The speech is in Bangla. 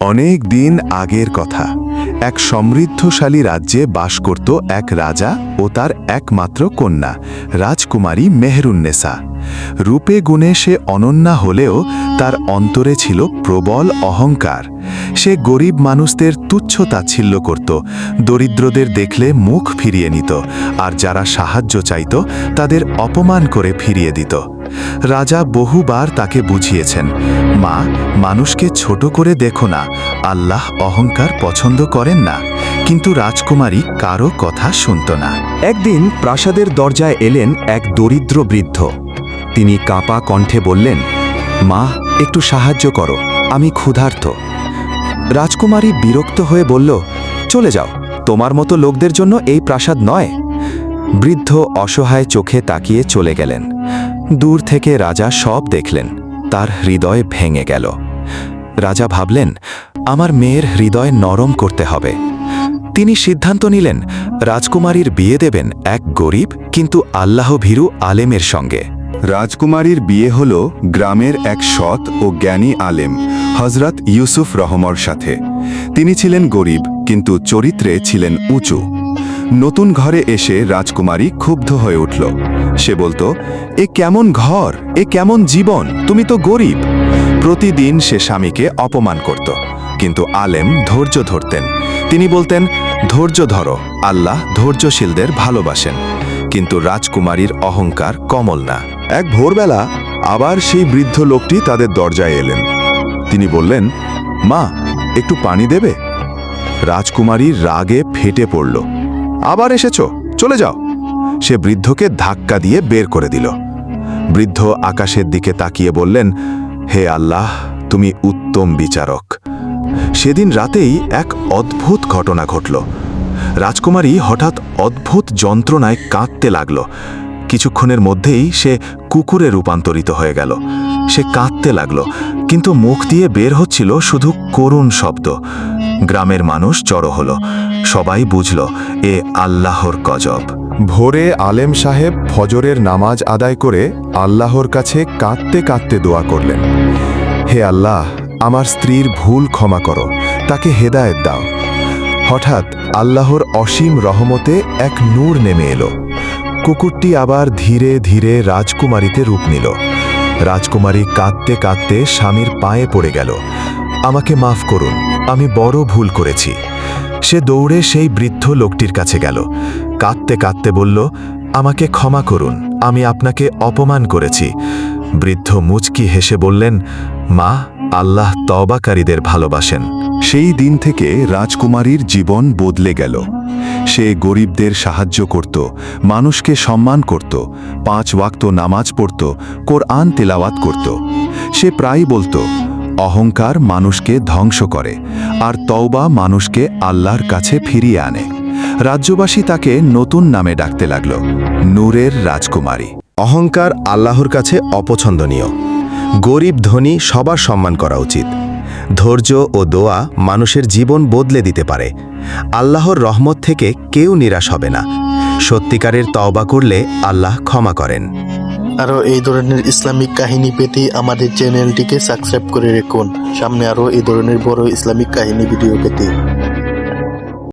অনেক দিন আগের কথা। এক সমৃদ্ধশালী রাজ্যে বাস করত এক রাজা ও তার একমাত্র কন্যা, রাজকুমারী মেহরুন্নেসা। রূপে গুণে সে অনন্যা হলেও তার অন্তরে ছিল প্রবল অহংকার। সে গরিব মানুষদের তুচ্ছ তাচ্ছিল্য করত, দরিদ্রদের দেখলে মুখ ফিরিয়ে নিত, আর যারা সাহায্য চাইত তাদের অপমান করে ফিরিয়ে দিত। রাজা বহুবার তাকে বুঝিয়েছেন, মা, মানুষকে ছোট করে দেখো না, আল্লাহ অহংকার পছন্দ করেন না। কিন্তু রাজকুমারী কারো কথা শুনত না। একদিন প্রাসাদের দরজায় এলেন এক দরিদ্র বৃদ্ধ। তিনি কাঁপা কণ্ঠে বললেন, মা, একটু সাহায্য করো, আমি ক্ষুধার্ত। রাজকুমারী বিরক্ত হয়ে বলল, চলে যাও, তোমার মতো লোকদের জন্য এই প্রাসাদ নয়। বৃদ্ধ অসহায় চোখে তাকিয়ে চলে গেলেন। দূর থেকে রাজা সব দেখলেন, তার হৃদয় ভেঙে গেল। রাজা ভাবলেন, আমার মেয়ের হৃদয় নরম করতে হবে। তিনি সিদ্ধান্ত নিলেন, রাজকুমারীর বিয়ে দেবেন এক গরিব কিন্তু আল্লাহভীরু আলেমের সঙ্গে। রাজকুমারীর বিয়ে হল গ্রামের এক সৎ ও জ্ঞানী আলেম, হজরত ইউসুফ রহমর সাথে। তিনি ছিলেন গরিব কিন্তু চরিত্রে ছিলেন উঁচু। নতুন ঘরে এসে রাজকুমারী ক্ষুব্ধ হয়ে উঠল। সে বলতো, এ কেমন ঘর, এ কেমন জীবন, তুমি তো গরিব। প্রতিদিন সে স্বামীকে অপমান করত, কিন্তু আলেম ধৈর্য ধরতেন। তিনি বলতেন, ধৈর্য ধরো, আল্লাহ ধৈর্যশীলদের ভালোবাসেন। কিন্তু রাজকুমারীর অহংকার কমল না। এক ভোরবেলা আবার সেই বৃদ্ধ লোকটি তাদের দরজায় এলেন। তিনি বললেন, মা, একটু পানি দেবে? রাজকুমারীর রাগে ফেটে পড়ল। আবার এসেছো, চলে যাও। সে বৃদ্ধকে ধাক্কা দিয়ে বের করে দিল। বৃদ্ধ আকাশের দিকে তাকিয়ে বললেন, হে আল্লাহ, তুমি উত্তম বিচারক। সেদিন রাতেই এক অদ্ভুত ঘটনা ঘটল। রাজকুমারী হঠাৎ অদ্ভুত যন্ত্রণায় কাঁদতে লাগল। কিছুক্ষণের মধ্যেই সে কুকুরে রূপান্তরিত হয়ে গেল। সে কাঁদতে লাগল, কিন্তু মুখ দিয়ে বের হচ্ছিল শুধু করুণ শব্দ। গ্রামের মানুষ জড়ো হলো। সবাই বুঝল, এ আল্লাহর গজব। ভোরে আলেম সাহেব ফজরের নামাজ আদায় করে আল্লাহর কাছে কাঁদতে কাঁদতে দোয়া করলেন, হে আল্লাহ, আমার স্ত্রীর ভুল ক্ষমা করো, তাকে হেদায়েত দাও। হঠাৎ আল্লাহর অসীম রহমতে এক নূর নেমে এলো। কুকুরটি আবার ধীরে ধীরে রাজকুমারীতে রূপ নিল। রাজকুমারী কাঁদতে কাঁদতে স্বামীর পায়ে পড়ে গেল, আমাকে মাফ করুন, আমি বড় ভুল করেছি। সে দৌড়ে সেই বৃদ্ধ লোকটির কাছে গেল। কাঁদতে কাঁদতে বলল, আমাকে ক্ষমা করুন, আমি আপনাকে অপমান করেছি। বৃদ্ধ মুচকি হেসে বললেন, মা, আল্লাহ তওবাকারীদের ভালোবাসেন। সেই দিন থেকে রাজকুমারীর জীবন বদলে গেল। সে গরিবদের সাহায্য করত, মানুষকে সম্মান করত, 5 ওয়াক্ত নামাজ পড়ত, কোরআন তেলাওয়াত করত। সে প্রায়ই বলতো, অহংকার মানুষকে ধ্বংস করে, আর তওবা মানুষকে আল্লাহর কাছে ফিরিয়ে আনে। রাজ্যবাসী তাকে নতুন নামে ডাকতে লাগল, নূরের রাজকুমারী। অহংকার আল্লাহর কাছে অপছন্দনীয়। গরিব ধনী সবার সম্মান করা উচিত। ধৈর্য ও দোয়া মানুষের জীবন বদলে দিতে পারে। আল্লাহর রহমত থেকে কেউ নিরাশ হবে না। সত্যিকারের তওবা করলে আল্লাহ ক্ষমা করেন। আরও এই ধরনের ইসলামিক কাহিনী পেতে আমাদের চ্যানেলটিকে সাবস্ক্রাইব করে রাখুন, সামনে আরও এই ধরনের বড় ইসলামিক কাহিনী ভিডিও পেতে।